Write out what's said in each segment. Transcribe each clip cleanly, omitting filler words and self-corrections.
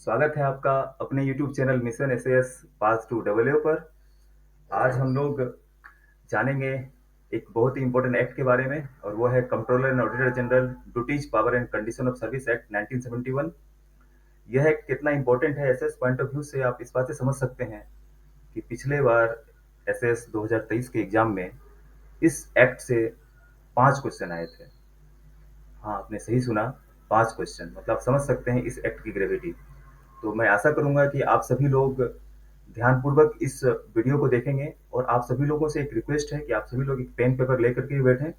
स्वागत है आपका अपने YouTube channel mission SAS pass to double पर। आज हम लोग जानेंगे एक बहुत ही इंपॉर्टेंट एक्ट के बारे में, और वो है controller and auditor general duties power and condition of service act 1971। यह एक्ट कितना इंपॉर्टेंट है एसएस पॉइंट ऑफ व्यू से आप इस बात से समझ सकते हैं कि पिछले बार एसएस 2023 के एग्जाम में इस एक्ट से 5 क्वेश्चन आए थे। हाँ, आपने सही सुना, 5 क्वेश्चन। मतलब आप समझ सकते हैं इस एक्ट की ग्रेविटी। तो मैं आशा करूंगा कि आप सभी लोग ध्यानपूर्वक इस वीडियो को देखेंगे, और आप सभी लोगों से एक रिक्वेस्ट है कि आप सभी लोग एक पेन पेपर लेकर के बैठें,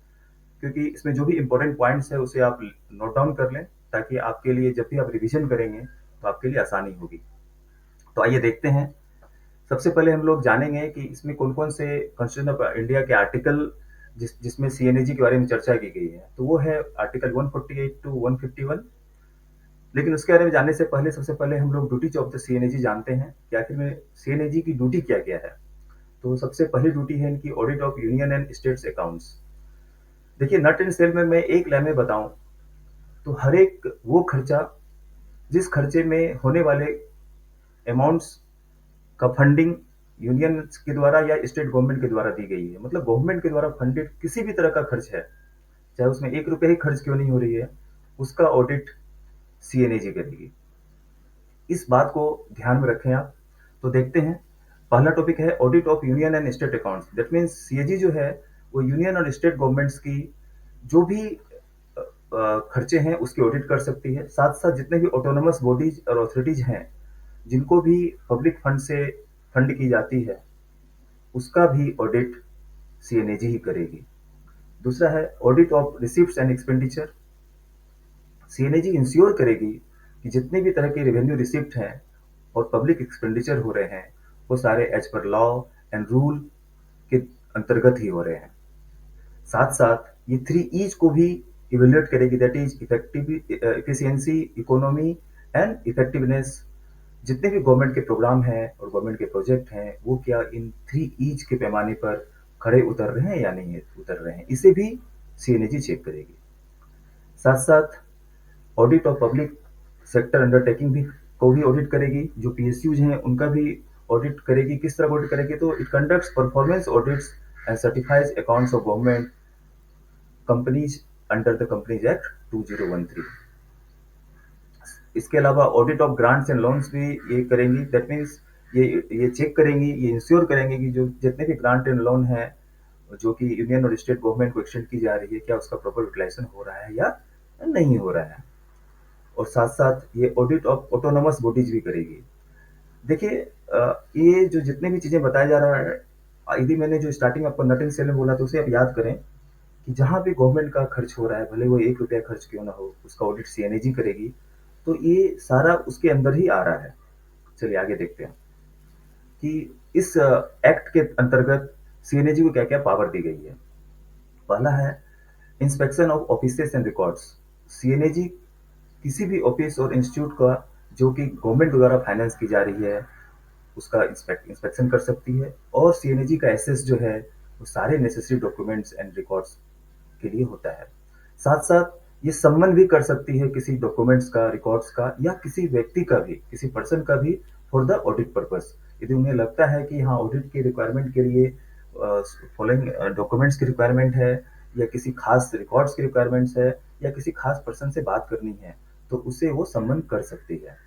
क्योंकि इसमें जो भी इंपॉर्टेंट पॉइंट्स है उसे आप नोट डाउन कर लें, ताकि आपके लिए जब भी आप रिवीजन करेंगे तो आपके लिए आसानी होगी। तो आइए देखते हैं। सबसे पहले हम लोग जानेंगे कि इसमें कौन कौन से कॉन्स्टिट्यूशन ऑफ इंडिया के आर्टिकल जिसमें सीएनएजी के बारे में चर्चा की गई है। तो वो है आर्टिकल 148 टू 151। लेकिन उसके बारे में जानने से पहले सबसे पहले हम लोग ड्यूटीज ऑफ द सीएनएजी जानते हैं कि आखिर में सीएनएजी की ड्यूटी क्या क्या है। तो सबसे पहली ड्यूटी है इनकी audit of union and states accounts. देखिए, नट एंड सेल में मैं एक लाइन में बताऊं तो हर एक वो खर्चा जिस खर्चे में होने वाले अमाउंट्स का फंडिंग यूनियन के द्वारा या स्टेट गवर्नमेंट के द्वारा दी गई है, मतलब गवर्नमेंट के द्वारा फंडेड किसी भी तरह का खर्च है, चाहे उसमें 1 रुपया ही खर्च क्यों नहीं हो रही है, उसका ऑडिट सीएनएजी करेगी। इस बात को ध्यान में रखें आप। तो देखते हैं, पहला टॉपिक है audit of union and state accounts. That means CAG जो है वो यूनियन और स्टेट गवर्नमेंट्स की जो भी खर्चे हैं उसकी ऑडिट कर सकती है। साथ साथ जितने भी ऑटोनोमस बॉडीज और अथॉरिटीज हैं जिनको भी पब्लिक फंड से फंड की जाती है, उसका भी ऑडिट सीएनएजी ही करेगी। दूसरा है audit of receipts and expenditure. CNAG ensure करेगी कि जितने भी तरह के रेवेन्यू रिसिप्ट हैं और पब्लिक एक्सपेंडिचर हो रहे हैं वो सारे as per law and rule के अंतर्गत ही हो रहे हैं। साथ साथ ये 3 E's को भी इवेल्युएट करेगी, that is effective efficiency, economy and effectiveness. जितने भी गवर्नमेंट के प्रोग्राम हैं और गवर्नमेंट के प्रोजेक्ट हैं वो क्या इन 3 E's के पैमाने पर खड़े उतर रहे हैं या नहीं उतर रहे हैं, इसे भी सीएनएजी चेक करेगी। साथ साथ audit of public sector undertaking भी को भी ऑडिट करेगी। जो पीएसयूज हैं उनका भी ऑडिट करेगी। किस तरह ऑडिट करेगी? तो it conducts performance audits and certifies accounts of government companies under the companies act 2013। इसके अलावा audit of grants and loans भी ये करेंगी। दैट मीन्स ये चेक करेंगी, ये इंश्योर करेंगे कि जो जितने भी ग्रांट एंड लोन है जो कि यूनियन और स्टेट गवर्नमेंट को एक्सटेंड की जा रही है, क्या उसका प्रॉपर यूटिलाइजेशन हो रहा है या नहीं हो रहा है। और साथ साथ ये ऑडिट ऑफ ऑटोनोमस बॉडीज भी करेगी। देखिए, ये जो जितने भी चीजें बताया जा रहा है, यदि मैंने जो स्टार्टिंग आपको नट एंड सेल में बोला तो उसे आप याद करें कि जहां भी गवर्नमेंट का खर्च हो रहा है, भले वो 1 रुपया खर्च क्यों ना हो, उसका ऑडिट सीएनएजी करेगी। तो ये सारा उसके अंदर ही आ रहा है। चलिए आगे देखते हैं कि इस एक्ट के अंतर्गत सीएनएजी को क्या क्या पावर दी गई है। पहला है inspection of offices and records. CNAG किसी भी ऑफिस और इंस्टीट्यूट का जो कि गवर्नमेंट द्वारा फाइनेंस की जा रही है उसका इंस्पेक्शन कर सकती है, और सीएनएजी का एसेस जो है वो सारे नेसेसरी डॉक्यूमेंट्स एंड रिकॉर्ड्स के लिए होता है। साथ साथ ये सम्मन भी कर सकती है किसी डॉक्यूमेंट्स का, रिकॉर्ड्स का, या किसी व्यक्ति का भी, किसी पर्सन का भी, फॉर द ऑडिट पर्पस। यदि उन्हें लगता है कि हाँ ऑडिट की रिक्वायरमेंट के लिए फॉलोइंग डॉक्यूमेंट्स की रिक्वायरमेंट है, या किसी खास रिकॉर्ड्स की रिक्वायरमेंट्स है, या किसी खास पर्सन से बात करनी है, तो उसे वो सम्मन कर सकती है।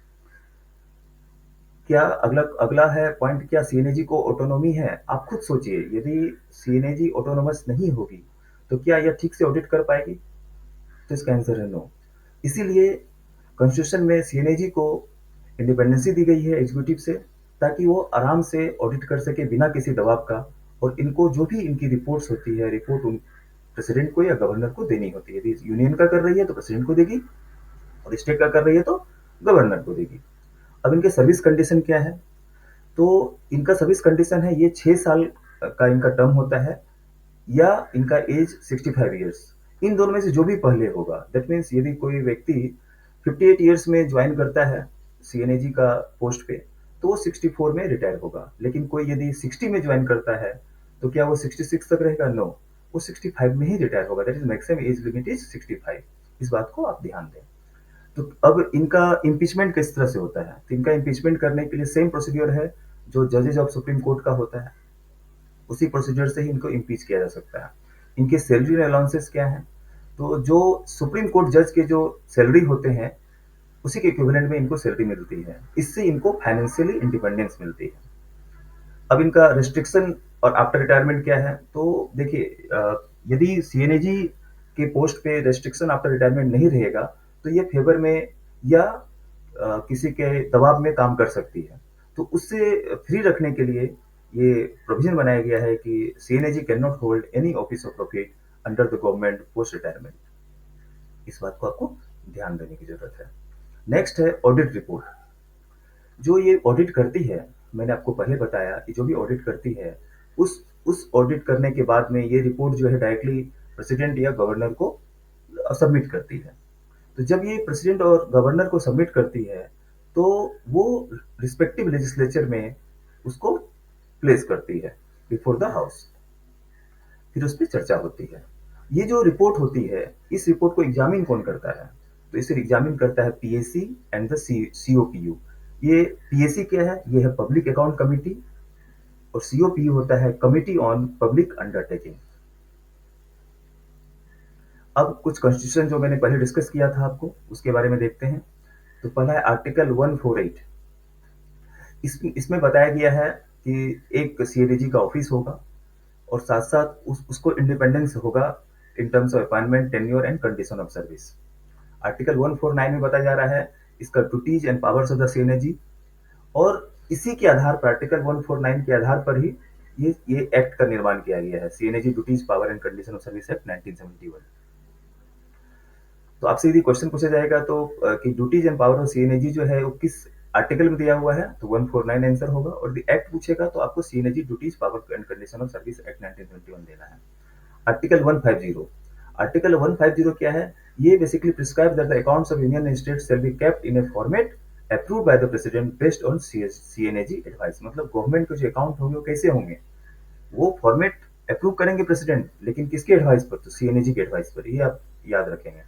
क्या अगला अगला है पॉइंट, क्या सीएनएजी को ऑटोनॉमी है? आप खुद सोचिए, यदि सीएनएजी ऑटोनोमस नहीं होगी तो क्या यह ठीक से ऑडिट कर पाएगी? तो इसका आंसर है नो। इसीलिए कॉन्स्टिट्यूशन में सीएनएजी को इंडिपेंडेंसी दी गई है एग्जीक्यूटिव से, ताकि वो आराम से ऑडिट कर सके बिना किसी दबाव का। और इनको जो भी इनकी रिपोर्ट्स होती है, रिपोर्ट प्रेसिडेंट को या गवर्नर को देनी होती है। यदि यूनियन का कर रही है तो प्रेसिडेंट को देगी, और स्टेट का कर रही है तो गवर्नर को देगी। अब इनके सर्विस कंडीशन क्या है? तो इनका सर्विस कंडीशन है ये 6 साल का इनका टर्म होता है, या इनका एज 65 ईयर्स। इन दोनों में से जो भी पहले होगा। दैट मीन्स यदि कोई व्यक्ति 58 ईयर्स में ज्वाइन करता है सीएनएजी का पोस्ट पे, तो वो 64 में रिटायर होगा। लेकिन कोई यदि 60 में ज्वाइन करता है तो क्या वो 66 तक रहेगा? नो, वो 65 में ही रिटायर होगा। That is maximum age limit is 65। इस बात को आप ध्यान दें। तो अब इनका इम्पीचमेंट किस तरह से होता है? तो इनका इम्पीचमेंट करने के लिए सेम प्रोसीड्यूर है जो जजेज ऑफ सुप्रीम कोर्ट का होता है, उसी प्रोसीजर से ही इनको इम्पीच किया जा सकता है। इनके सैलरी और अलाउंसेस क्या हैं? तो जो सुप्रीम कोर्ट जज के जो सैलरी होते हैं, उसी के इक्विवेलेंट में इनको सैलरी मिलती है। इससे इनको फाइनेंशियली इंडिपेंडेंस मिलती है। अब इनका रिस्ट्रिक्शन और आफ्टर रिटायरमेंट क्या है? तो देखिए, यदि सीएनएजी के पोस्ट पे रिस्ट्रिक्शन आफ्टर रिटायरमेंट नहीं रहेगा, तो ये फेवर में या किसी के दबाव में काम कर सकती है। तो उससे फ्री रखने के लिए ये प्रोविजन बनाया गया है कि CNAG can not hold any office of profit under the government post retirement. इस बात को आपको ध्यान देने की जरूरत है। नेक्स्ट है ऑडिट रिपोर्ट। जो ये ऑडिट करती है, मैंने आपको पहले बताया कि जो भी ऑडिट करती है, उस ऑडिट करने के बाद में ये रिपोर्ट जो है डायरेक्टली प्रेसिडेंट या गवर्नर को सबमिट करती है। तो जब ये प्रेसिडेंट और गवर्नर को सबमिट करती है, तो वो रिस्पेक्टिव लेजिस्लेचर में उसको प्लेस करती है बिफोर द हाउस। फिर उस पर चर्चा होती है। ये जो रिपोर्ट होती है, इस रिपोर्ट को एग्जामिन कौन करता है? तो इसे एग्जामिन करता है पीएसी एंड द सीओपीयू। ये पीएसी क्या है? ये है पब्लिक अकाउंट कमिटी, और सीओपीयू होता है कमिटी ऑन पब्लिक अंडरटेकिंग। अब कुछ कॉन्स्टिट्यूशन जो मैंने पहले डिस्कस किया था आपको, उसके बारे में देखते हैं। तो पहला है आर्टिकल 148। इसमें बताया गया है कि एक सीएडीजी का ऑफिस होगा, और साथ साथ उसको इंडिपेंडेंस होगा in terms of appointment, tenure and condition of service. Article 149 में बताया जा रहा है इसका duties and powers of the CNAG, और इसी के आधार पर, आर्टिकल 149 के आधार पर ही ये एक्ट का निर्माण किया गया है, सीएनएजी duties power and condition of service act 1971। तो आपसे यदि क्वेश्चन पूछा जाएगा तो कि duties and power of CNAG जो है वो किस आर्टिकल में दिया हुआ है, तो 149 आंसर होगा। और द एक्ट पूछेगा तो आपको CNAG duties power and condition of service act 1971 देना है। आर्टिकल 150। आर्टिकल 150 क्या है? ये basically prescribe that the accounts of union and state shall be kept in a format approved by the president based on CNAG advice. मतलब government के जो account होंगे वो कैसे होंगे? वो फॉर्मेट अप्रूव करेंगे प्रेसिडेंट, लेकिन किसके एडवाइस पर? तो सीएनएजी के एडवाइस पर। ये आप याद रखेंगे।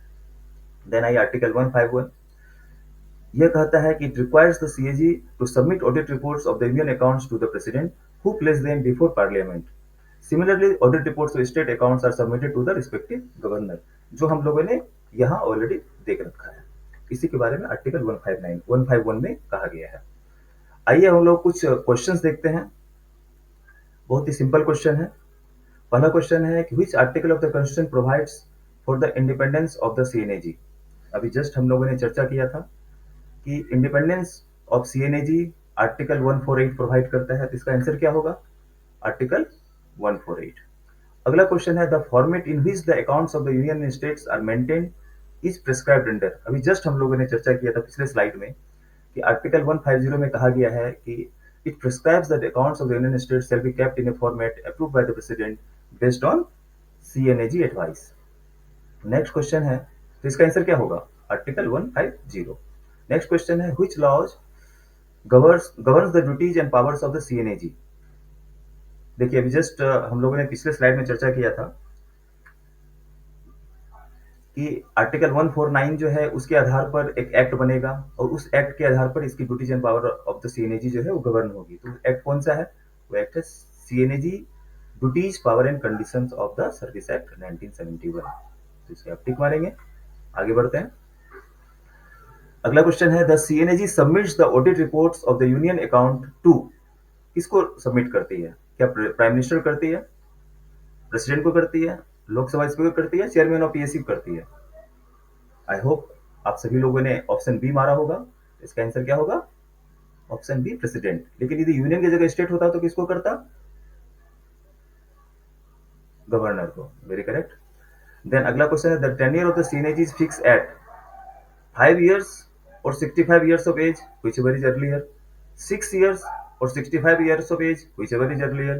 Then I article 151। यह कहता है कि it requires the CAG to submit audit reports of the union accounts to the president who place them before parliament. Similarly audit reports of state accounts are submitted to the respective governor, जो हम लोगों ने यहाँ already देख रखा है। इसी के बारे में आर्टिकल 151 में कहा गया है। आइए हम लोग कुछ क्वेश्चंस देखते हैं। बहुत ही सिंपल क्वेश्चन है। पहला क्वेश्चन है कि which article of the constitution provides for the independence of the CNAG. अभी जस्ट हम लोगों ने चर्चा किया था कि independence of CNAG article 148 provide करता है। तो इसका आंसर क्या होगा? आर्टिकल 148। अगला क्वेश्चन है the format in which the accounts of the union and states are maintained is prescribed under. अभी जस्ट हम लोगों ने चर्चा किया था पिछले स्लाइड में कि आर्टिकल 150 में कहा गया है कि it prescribes that accounts of the union states shall be kept in a format approved by the president based on CNAG advice. Next question है, तो इसका आंसर क्या होगा? आर्टिकल 150। नेक्स्ट क्वेश्चन है which laws governs the duties and powers of the सीएनएजी। देखिए, अभी just हम लोगों ने पिछले स्लाइड में चर्चा किया था कि आर्टिकल 149 जो है उसके आधार पर एक एक्ट बनेगा, और उस एक्ट के आधार पर इसकी duties and power of the CNAG जो है वो गवर्न होगी। तो एक्ट कौन सा है? वो एक्ट है सीएनएजी duties power and conditions of the service act 1971। तो इसे आप टिक मारेंगे। आगे बढ़ते हैं। अगला क्वेश्चन है the C and AG submits the audit reports of the union account to. किसको सबमिट करती है? क्या प्राइम मिनिस्टर करती है, प्रेसिडेंट को करती है, लोकसभा स्पीकर करती है, चेयरमैन ऑफ पीएससी करती है? आई होप आप सभी लोगों ने ऑप्शन बी मारा होगा। इसका आंसर क्या होगा? Option B, president. लेकिन यदि यूनियन की जगह स्टेट होता तो किसको करता? गवर्नर को। Very correct. देन अगला क्वेश्चन है the tenure of the C and AG is fix at 5 years or 65 years of age, whichever is earlier. 6 years or 65 years of age, whichever is earlier.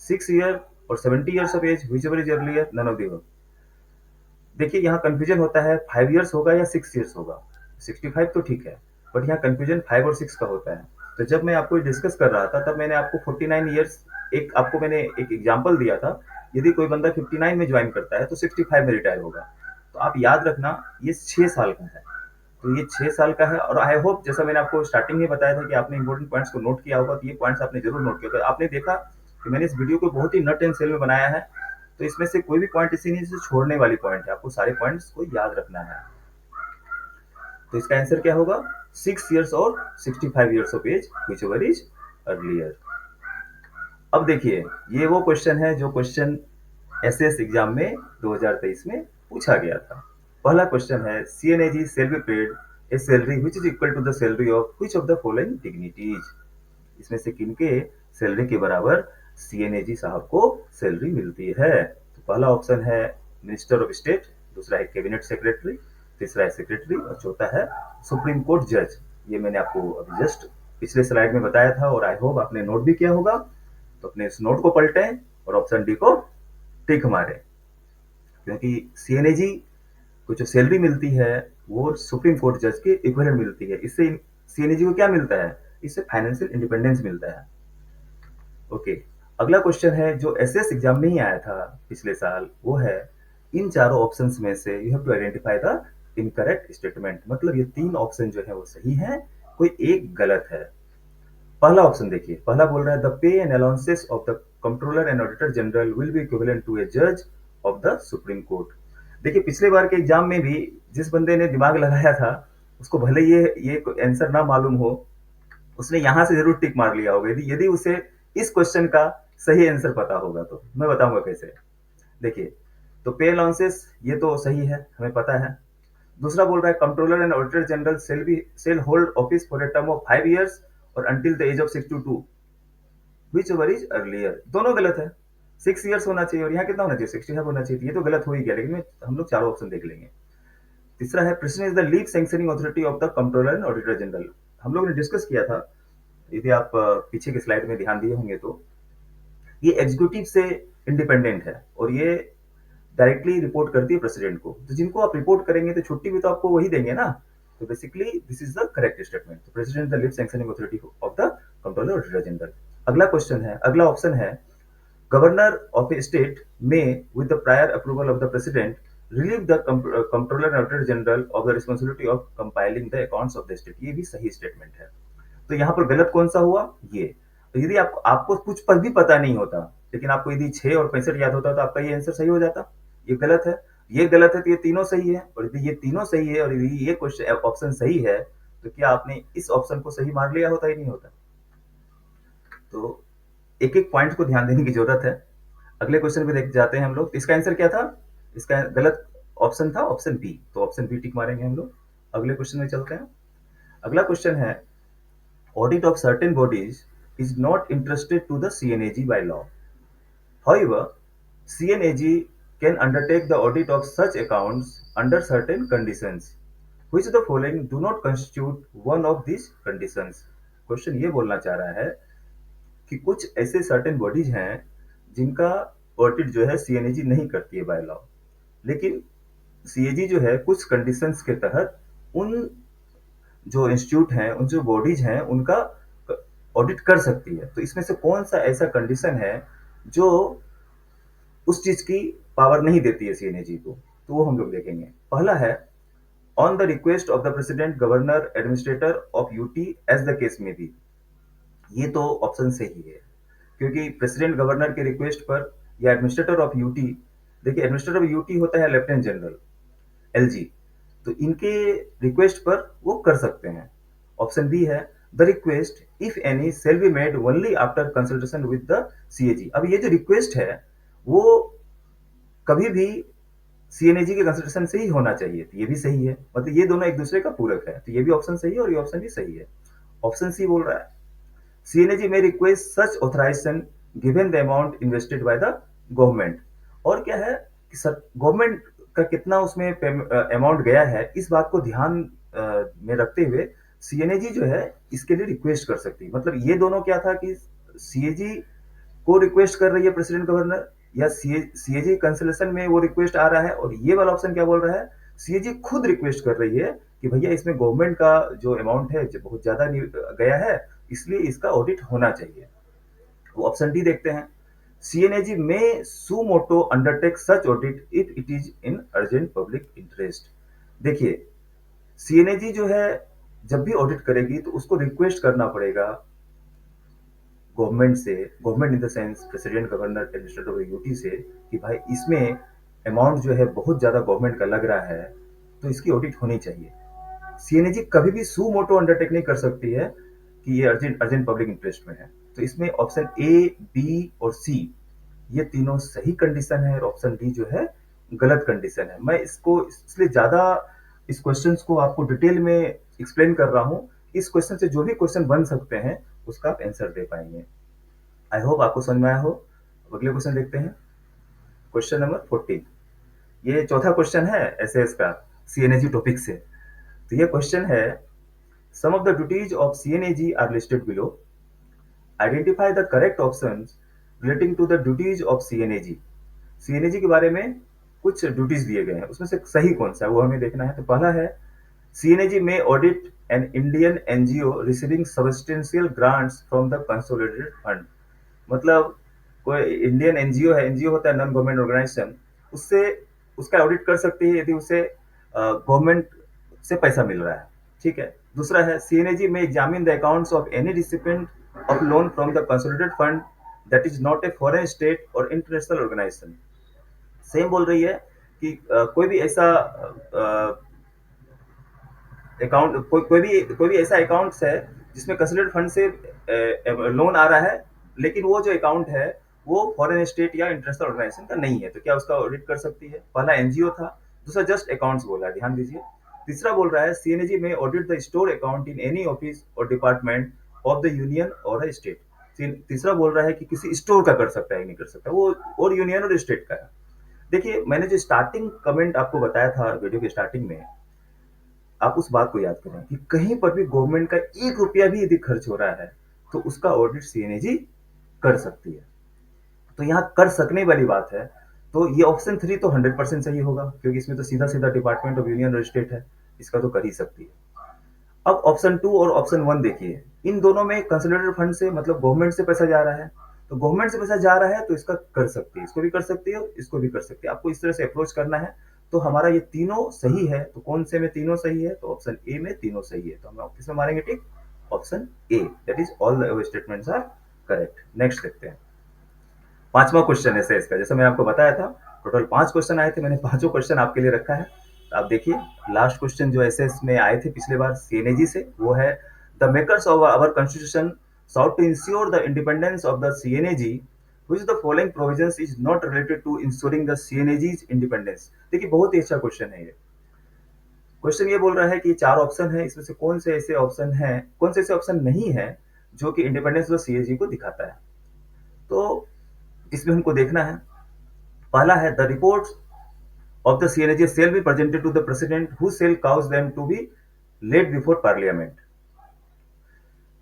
6 year or 70 years of age, whichever is earlier. None of the above. देखिए, यहाँ confusion होता है 5 years होगा या 6 years होगा। 65 तो ठीक है, बट यहाँ कंफ्यूजन 5 और 6 का होता है। तो जब मैं आपको डिस्कस कर रहा था, तब मैंने आपको 49 ईयर्स आपको मैंने एक एग्जाम्पल दिया था। यदि कोई बंदा 59 में ज्वाइन करता है तो 65 में रिटायर होगा। तो आप याद रखना, ये 6 साल का है। तो ये 6 साल का है और आई होप जैसा मैंने आपको स्टार्टिंग में बताया था कि आपने इंपॉर्टेंट पॉइंट्स को नोट किया होगा, तो ये पॉइंट्स आपने जरूर नोट किया होगा। आपने देखा कि मैंने इस वीडियो को बहुत ही नट एंड सेल में बनाया है, तो इसमें से कोई भी पॉइंट इसी नहीं से छोड़ने वाली पॉइंट है, आपको सारे पॉइंट्स को याद रखना है। तो इसका आंसर क्या होगा? 6 years और 65 years of age whichever is earlier. अब देखिए, ये वो क्वेश्चन है जो क्वेश्चन एसएस एग्जाम में 2023 में पूछा गया था। पहला क्वेश्चन है, C and AG shall be paid a salary which is equal to the salary of which of the following dignities. इसमें से किनके सैलरी के बराबर सीएनएजी साहब को सैलरी मिलती है? तो पहला ऑप्शन है मिनिस्टर ऑफ स्टेट, दूसरा है कैबिनेट सेक्रेटरी, तीसरा है सेक्रेटरी और चौथा है सुप्रीम कोर्ट जज। ये मैंने आपको अभी जस्ट पिछले स्लाइड में बताया था और आई होप आपने नोट भी किया होगा। तो अपने इस नोट को पलटें और ऑप्शन डी को टिक मारें, क्योंकि सीएनएजी को जो सैलरी मिलती है वो सुप्रीम कोर्ट जज के इक्विवेलेंट मिलती है। इससे सीएनएजी को क्या मिलता है? इससे फाइनेंशियल इंडिपेंडेंस मिलता है। ओके, अगला क्वेश्चन है जो एसएस एग्जाम में ही आया था पिछले साल, वो है इन चारों ऑप्शंस में से you have to identify the incorrect statement. मतलब ये तीन ऑप्शन जो है वो सही है, कोई एक गलत है। पहला ऑप्शन देखिए, पहला बोल रहा है the pay and allowances of the controller and auditor general will be equivalent to a जज ऑफ द सुप्रीम कोर्ट। देखिए, पिछले बार के एग्जाम में भी जिस बंदे ने दिमाग लगाया था उसको भले ये आंसर ना मालूम हो, उसने यहां से जरूर टिक मार लिया होगा यदि यदि उसे इस क्वेश्चन का सही आंसर पता होगा। तो मैं बताऊंगा कैसे। देखिए, तो पे अलाउंसेस ये तो सही है, हमें पता है। दूसरा बोल रहा है controller and auditor general shall hold office for a term of 5 years और until the age of 62, whichever is earlier. दोनों गलत है। 6 years होना चाहिए और यहाँ कितना होना चाहिए? 65 होना चाहिए। ये तो गलत हो ही गया, लेकिन हम लोग चारों ऑप्शन देख लेंगे। तीसरा है president is the lead sanctioning authority of the controller and auditor general. हम लोग ने डिस्कस किया था, यदि आप पीछे के स्लाइड में ध्यान दिए होंगे तो ये एग्जीक्यूटिव से इंडिपेंडेंट है और ये डायरेक्टली रिपोर्ट करती है प्रेसिडेंट को। तो जिनको आप रिपोर्ट करेंगे तो छुट्टी भी तो आपको वही देंगे ना। तो basically this is the correct statement. तो president the lead sanctioning authority of the controller auditor general. अगला क्वेश्चन है, अगला ऑप्शन है गवर्नर ऑफ ए स्टेट में with the prior approval of the president relieve the controller and auditor general of the responsibility of compiling the accounts of the state. ये भी सही statement है। तो यहाँ पर गलत कौन सा हुआ? ये। तो यदि आपको कुछ पर भी पता नहीं होता, लेकिन आपको यदि 6 और 65 याद होता तो आपका ये आंसर सही हो जाता। ये गलत है, ये गलत है, तो ये तीनों सही है। और यदि ये तीनों सही है और यदि ये क्वेश्चन ऑप्शन सही है, तो क्या आपने इस ऑप्शन को सही मार लिया होता ही नहीं होता? तो एक एक पॉइंट को ध्यान देने की जरूरत है। अगले क्वेश्चन पे देख जाते हैं हम लोग। इसका आंसर क्या था? इसका गलत ऑप्शन था ऑप्शन बी, तो ऑप्शन बी टिक मारेंगे हम लोग। अगले क्वेश्चन में चलते हैं। अगला क्वेश्चन है audit of certain bodies is not entrusted to the CNAG by law. However, CNAG can undertake the audit of such accounts under certain conditions. Which of the following do not constitute one of these conditions? Question ये बोलना चाह रहा है कि कुछ ऐसे certain bodies हैं जिनका ऑडिट जो है सीएनएजी नहीं करती है बाय लॉ, लेकिन सीएजी जो है कुछ कंडीशंस के तहत उन जो इंस्टीट्यूट हैं, उन जो बॉडीज हैं, उनका ऑडिट कर सकती है। तो इसमें से कौन सा ऐसा कंडीशन है जो उस चीज की पावर नहीं देती है सीएनएजी को? तो वो हम लोग देखेंगे। पहला है on the request of the president governor administrator of UT as the case में बी। ये तो ऑप्शन सही है, क्योंकि प्रेसिडेंट गवर्नर के रिक्वेस्ट पर या एडमिनिस्ट्रेटर ऑफ यूटी, देखिए एडमिनिस्ट्रेटर ऑफ यूटी होता है लेफ्टिनेंट जनरल एलजी, तो इनके रिक्वेस्ट पर वो कर सकते हैं। ऑप्शन बी है the request if any shall be made only after consultation with the CAG. अब ये जो रिक्वेस्ट है वो कभी भी सीएनएजी के कंसल्टेशन से ही होना चाहिए, तो ये भी सही है। मतलब ये दोनों एक दूसरे का पूरक है, तो ये भी ऑप्शन सही है और ये ऑप्शन भी सही है। ऑप्शन सी बोल रहा है सीएनएजी में request such authorization given the amount invested by the government. और क्या है कि सर गवर्नमेंट का कितना उसमें अमाउंट गया है, इस बात को ध्यान में रखते हुए सीएनएजी जो है इसके लिए रिक्वेस्ट कर सकती है। मतलब ये दोनों क्या था कि सीएजी को रिक्वेस्ट कर रही है प्रेसिडेंट गवर्नर, या सीएजी कंसलेशन में वो रिक्वेस्ट आ रहा है। और ये वाला ऑप्शन क्या बोल रहा है, सीएजी खुद रिक्वेस्ट कर रही है कि भैया इसमें गवर्नमेंट का जो अमाउंट है जो बहुत ज्यादा गया है, इसलिए इसका ऑडिट होना चाहिए। वो ऑप्शन डी देखते हैं। सीएनएजी में suo motu undertake such audit if it is in urgent public interest. देखिए सीएनएजी जो है जब भी ऑडिट करेगी तो उसको रिक्वेस्ट करना पड़ेगा गवर्नमेंट से, government in the sense president, governor, administrator और यूटी से, कि भाई इसमें अमाउंट जो है बहुत ज़्यादा गवर्नमेंट का लग रहा है, तो इसकी ऑडिट होनी चाहिए। सीएनएजी कभी भी सू मोटो अंडरटेक नहीं कर सकती है कि ये अर्जेंट अर्जेंट पब्लिक इंटरेस्ट में है। तो इसमें ऑप्शन ए, बी और सी ये तीनों सही कंडीशन है और ऑप्शन डी जो है गलत कंडीशन है। मैं इसको इसलिए ज़्यादा इस क्वेश्चन को आपको डिटेल में एक्सप्लेन कर रहा हूँ। इस क्वेश्चन से जो भी क्वेश्चन बन सकते हैं उसका आप आंसर दे पाएंगे। आई होप आपको समझ में आया हो। अब अगले क्वेश्चन देखते हैं। क्वेश्चन नंबर 14, ये चौथा क्वेश्चन है एसएस का सीएनएजी टॉपिक से। तो ये क्वेश्चन है, some of the duties of C and AG are listed below, identify the correct options relating to the duties of C and AG. C and AG के बारे में कुछ ड्यूटीज दिए गए हैं, उसमें से सही कौन सा है वो हमें देखना है। तो पहला है, सीएनएजी में audit an Indian NGO receiving substantial grants from the consolidated fund. मतलब कोई इंडियन एनजीओ है, एनजीओ होता है नॉन गवर्नमेंट ऑर्गेनाइजेशन, उससे उसका ऑडिट कर सकती है यदि उसे गवर्नमेंट से पैसा मिल रहा है। ठीक है। दूसरा है, सीएनएजी में examine the accounts of any recipient of loan from the consolidated fund that is not a foreign state और इंटरनेशनल ऑर्गेनाइजेशन। सेम बोल रही है कि कोई भी ऐसा अकाउंट, कोई भी ऐसा अकाउंट्स है जिसमें कंसोलिडेटेड फंड से लोन आ रहा है, लेकिन वो जो अकाउंट है वो फॉरेन स्टेट या इंटरनेशनल ऑर्गेनाइजेशन का नहीं है, तो क्या उसका ऑडिट कर सकती है? पहला एनजीओ था, दूसरा जस्ट अकाउंट्स बोला है, ध्यान दीजिए। तीसरा बोल रहा है, सीएनएजी में audit the store account in any office और डिपार्टमेंट ऑफ द यूनियन और अ स्टेट। तीसरा बोल रहा है कि किसी स्टोर का कर सकता है, नहीं कर सकता, वो और यूनियन और स्टेट का है। देखिए, मैंने जो स्टार्टिंग कमेंट आपको बताया था वीडियो के स्टार्टिंग में, आप उस बात को याद करें कि कहीं पर भी गवर्नमेंट का 1 रुपया भी यदि खर्च हो रहा है तो उसका ऑडिट सीएनएजी कर सकती है। तो यहाँ कर सकने वाली बात है, तो ये ऑप्शन 3 तो 100% सही होगा, क्योंकि इसमें तो सीधा सीधा डिपार्टमेंट ऑफ यूनियन और स्टेट है, इसका तो कर ही सकती है। अब ऑप्शन 2 और ऑप्शन 1 देखिए, इन दोनों में कंसोलिडेटेड फंड से मतलब गवर्नमेंट से पैसा जा रहा है, तो गवर्नमेंट से पैसा जा रहा है तो इसका कर सकती है, इसको भी कर सकती है, इसको भी कर सकती है। आपको इस तरह से अप्रोच करना है। तो हमारा ये तीनों सही है, तो कौन से में तीनों सही है? तो ऑप्शन ए में तीनों सही है, तो हम किस में मारेंगे tick? Option A, that is all the statements are correct. Next देखते हैं। पांचवा क्वेश्चन है इसका, जैसे मैं आपको बताया था टोटल 5 क्वेश्चन आए थे, मैंने पांचों क्वेश्चन आपके लिए रखा है। तो आप देखिए, लास्ट क्वेश्चन जो एसएस में आए थे पिछले बार सीएनएजी से, वो है, the makers of our constitution sought to ensure the independence of the CNAG, which the following provisions is not related to ensuring the CNAG's independence। देखिए, बहुत ही अच्छा क्वेश्चन है ये। क्वेश्चन ये बोल रहा है कि 4 ऑप्शन है, इसमें से कौन से ऐसे ऑप्शन है, कौन से ऐसे ऑप्शन नहीं है जो कि इंडिपेंडेंस ऑफ सीएजी को दिखाता है। तो इसमें हमको देखना है। पहला है, the report of the C and AG shall be presented to the president who shall cause them to be laid before parliament।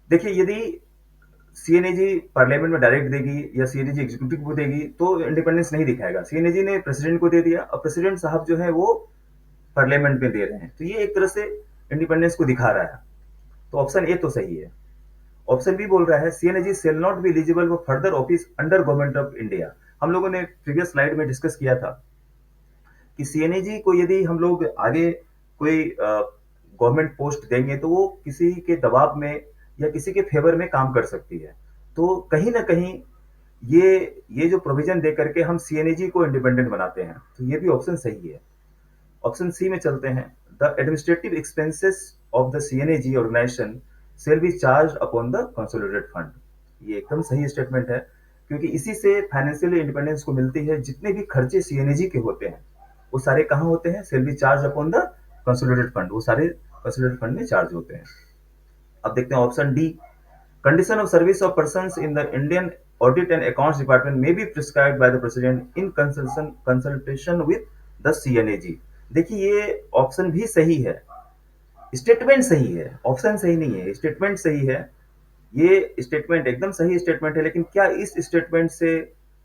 देखिए, यदि सीएनएजी पार्लियामेंट में डायरेक्ट देगी या सीएनएजी एग्जीक्यूटिव को देगी तो इंडिपेंडेंस नहीं दिखाएगा। सीएनएजी ने प्रेसिडेंट को दे दिया, और प्रेसिडेंट साहब जो है वो पार्लियामेंट में दे रहे हैं, तो ये एक तरह से इंडिपेंडेंस को दिखा रहा है। तो ऑप्शन ए तो सही है। ऑप्शन बी बोल रहा है, C and AG shall not be eligible for further office under government of India. हम लोगों ने प्रीवियस स्लाइड में डिस्कस किया था कि सीएनएजी को यदि हम लोग आगे कोई गवर्नमेंट पोस्ट देंगे तो वो किसी के दबाव में या किसी के फेवर में काम कर सकती है। तो कहीं ना कहीं ये जो प्रोविजन दे करके हम सीएनएजी को इंडिपेंडेंट बनाते हैं, तो ये भी ऑप्शन सही है। ऑप्शन सी में चलते हैं, the administrative expenses of the C and AG organisation shall be charge upon the consolidated fund. ये एकदम सही स्टेटमेंट है, क्योंकि इसी से फाइनेंशियल इंडिपेंडेंस को मिलती है। जितने भी खर्चे सीएनएजी के होते हैं वो सारे कहाँ होते हैं? Shell be charge upon the consolidated fund, वो सारे कंसोलिडेटेड फंड में चार्ज होते हैं। अब देखते हैं option D, condition of service of persons in the Indian audit and accounts department may be prescribed by the president in consultation with the सीएनएजी। देखिए, ये ऑप्शन भी सही है, स्टेटमेंट सही है, ऑप्शन सही नहीं है, स्टेटमेंट सही है। ये स्टेटमेंट एकदम सही स्टेटमेंट है, लेकिन क्या इस स्टेटमेंट से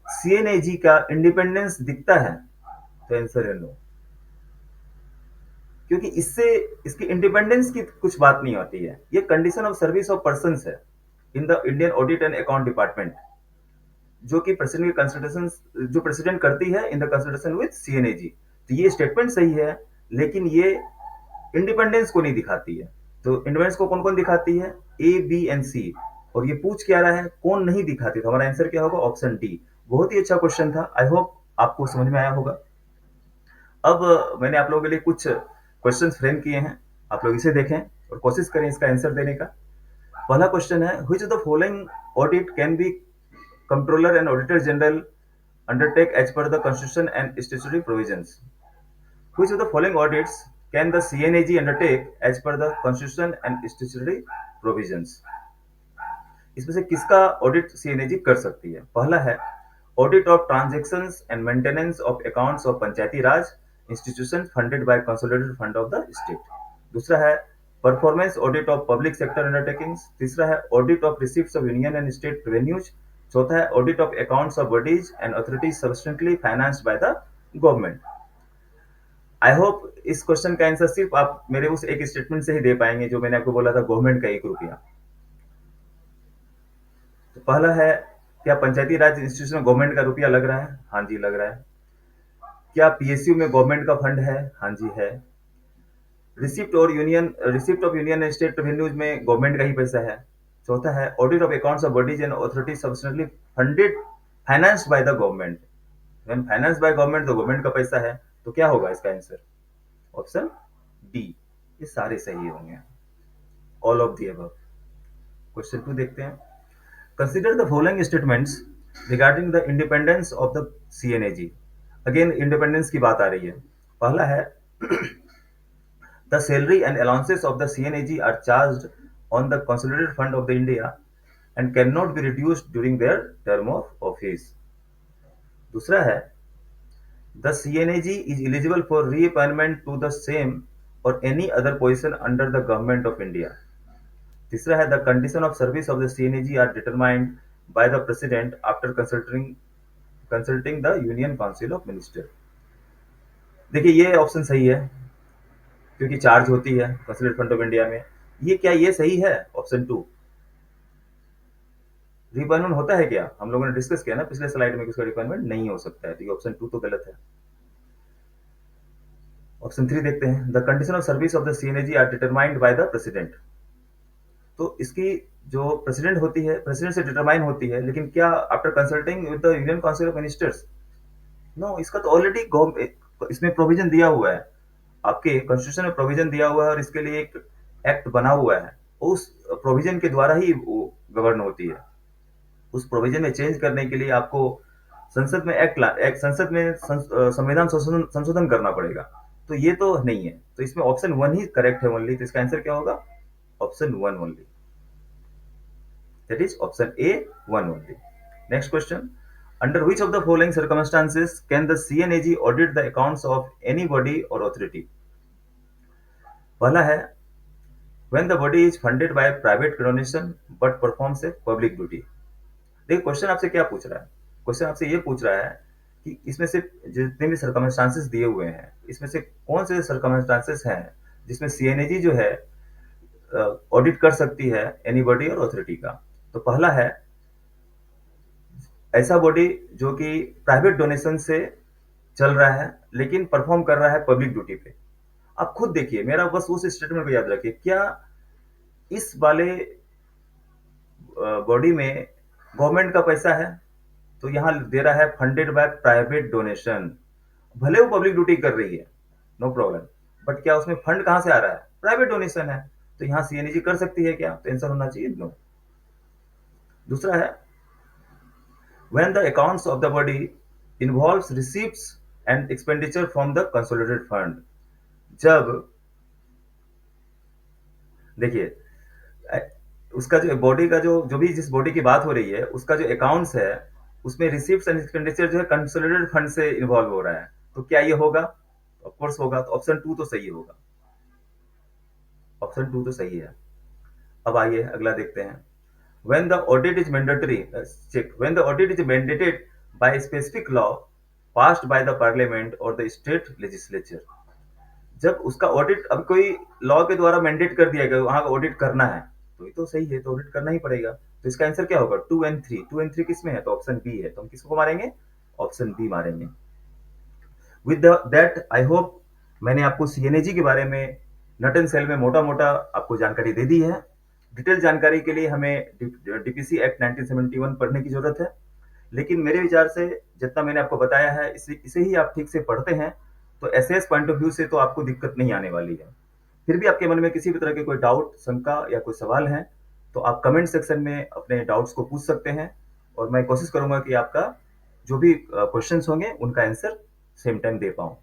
सीएनएजी का इंडिपेंडेंस दिखता है? तो आंसर है नो, क्योंकि इससे इसकी इंडिपेंडेंस की कुछ बात नहीं होती है। ये condition of service of persons है in the Indian audit and account department, जो कि प्रेसिडेंट की कंसल्टेशन जो प्रेसिडेंट करती है in the consultation with C and AG. तो ये स्टेटमेंट सही है, लेकिन ये इंडिपेंडेंस को नहीं दिखाती है। तो इंडिपेंडेंस को कौन कौन दिखाती है? ए, बी एंड सी। और ये पूछ क्या रहा है, कौन नहीं दिखाती? तो हमारा आंसर क्या होगा? Option D. बहुत ही अच्छा क्वेश्चन था, आई होप आपको समझ में आया होगा। अब मैंने आप लोगों के लिए कुछ क्वेश्चन फ्रेम किए हैं, आप लोग इसे देखें और कोशिश करें इसका आंसर देने का। पहला क्वेश्चन है, which of the following audit can be controller and auditor general undertake as per the constitution and statutory provisions? Which of the following audits can the CNAG undertake as per the constitution and statutory provisions? इसमें से किसका audit सीएनएजी कर सकती है? पहला है audit of transactions and maintenance of accounts of Panchayati Raj institution funded by consolidated fund of the state. दूसरा है performance audit of public sector undertakings. तीसरा है audit of receipts of union and state revenues. चौथा है audit of accounts of bodies and authorities subsequently financed by the government. I hope इस question का answer सिर्फ आप मेरे उस एक स्टेटमेंट से ही दे पाएंगे जो मैंने आपको बोला था, गवर्नमेंट का 1 रुपया। तो पहला है, क्या पंचायती राज इंस्टीट्यूशन में गवर्नमेंट का रुपया लग रहा है? हाँ जी, लग रहा है। क्या पीएसयू में गवर्नमेंट का फंड है? हाँ जी, है। Receipt of union and state revenues में गवर्नमेंट का ही पैसा है। चौथा है audit of accounts of bodies and authorities subsequently funded financed by the government. When financed by government तो गवर्नमेंट का पैसा है, तो क्या होगा इसका आंसर? Option D. ये सारे सही होंगे, all of the above. Question 2 देखते हैं। Consider the following statements regarding the independence of the C and AG. Again independence की बात आ रही है। पहला है the salary and allowances of the C and AG are charged on the consolidated fund of the India and can not be reduced during their term of office. दूसरा है the C and AG is eligible for reappointment to the same or any other position under the government of India. तीसरा है the condition of service of the C and AG are determined by the president after consulting the union council of minister. देखिए ये option सही है क्योंकि charge होती है consolidated fund of India में। ये क्या ये सही है? ऑप्शन 2 रिफंड होता है क्या? हम लोगों ने डिस्कस किया ना पिछले स्लाइड में कि उसका रिफंड नहीं हो सकता है, तो ये ऑप्शन 2 तो गलत है। ऑप्शन 3 देखते हैं। The condition of service of the C and AG are determined by the president. तो इसकी जो प्रेसिडेंट होती है, प्रेसिडेंट से डिटरमाइन होती है, लेकिन क्या after consulting with the union council of ministers? No, इसका तो ऑलरेडी इसमें प्रोविजन दिया हुआ है, आपके कॉन्स्टिट्यूशन में प्रोविजन दिया हुआ है और इसके लिए एक एक्ट बना हुआ है। उस प्रोविजन के द्वारा ही वो गवर्न होती है। उस प्रोविजन में चेंज करने के लिए आपको संसद में संसद में संविधान संशोधन करना पड़ेगा। तो ये तो नहीं है, तो इसमें ऑप्शन 1 ही करेक्ट है ओनली। तो इसका आंसर क्या होगा? Option 1 only, that is option A 1 only. Next question. Under which of the following circumstances can the CNAG audit the accounts of any body or authority? पहला है when the body is funded by private donation but performs a public duty. देखिए question आपसे क्या पूछ रहा है? Question आपसे ये पूछ रहा है कि इसमें से जितने भी सर्कमस्टांसेस दिए हुए हैं, इसमें से कौन से सर्कमस्टांसेस हैं जिसमें सीएनएजी जो है ऑडिट कर सकती है एनी बॉडी और अथॉरिटी का। तो पहला है ऐसा बॉडी जो कि प्राइवेट डोनेशन से चल रहा है लेकिन परफॉर्म कर रहा है पब्लिक ड्यूटी पे। आप खुद देखिए, मेरा बस उस स्टेटमेंट को याद रखिए, क्या इस वाले बॉडी में गवर्नमेंट का पैसा है? तो यहां दे रहा है फंडेड बाय प्राइवेट डोनेशन। भले वो पब्लिक ड्यूटी कर रही है, नो प्रॉब्लम, बट क्या उसमें फंड कहां से आ रहा है? प्राइवेट डोनेशन है। तो यहां सीएनजी कर सकती है क्या? तो आंसर होना चाहिए नो। दूसरा है when the accounts of the body involves receipts and expenditure from the consolidated fund। जब देखिए उसका जो बॉडी का जो जो भी जिस बॉडी की बात हो रही है उसका जो अकाउंट्स है उसमें रिसीप्ट्स एंड एक्सपेंडिचर जो है कंसोलिडेटेड फंड से इन्वॉल्व हो रहा है। तो क्या ये होगा? ऑफ कोर्स होगा। तो ऑप्शन 2 तो सही होगा, ऑप्शन 2 तो सही है। अब आइए अगला देखते हैं। When the audit is mandatory, when the audit is mandated by a specific law passed by the parliament or the state legislature। जब उसका ऑडिट अब कोई लॉ के द्वारा मैंडेट कर दिया गया वहां का ऑडिट करना है, तो ये तो सही है, तो ऑडिट करना ही पड़ेगा। तो इसका आंसर क्या होगा? 2 and 3। 2 and 3 किस में है? तो ऑप्शन बी है। तो हम किसको मारेंगे? ऑप्शन बी मारेंगे। विद दैट आई होप मैंने आपको सीएनएजी के बारे में नट एंड सेल में मोटा-मोटा आपको जानकारी दे दी है। डिटेल जानकारी के लिए हमें डीपीसी एक्ट 1971 पढ़ने की ज़रूरत है। लेकिन मेरे विचार से जितना मैंने आपको बताया है, इसे इसे ही आप ठीक से पढ़ते हैं, तो एसएएस पॉइंट ऑफ व्यू से तो आपको दिक्कत नहीं आने वाली है। फिर भी आपके मन में किसी भी तरह के कोई डाउट, शंका या कोई सवाल है, तो आप कमेंट सेक्शन में अपने डाउट्स को पूछ सकते हैं और मैं कोशिश करूँगा कि आपका जो भी क्वेश्चंस होंगे, उनका आंसर सेम टाइम दे पाऊँ।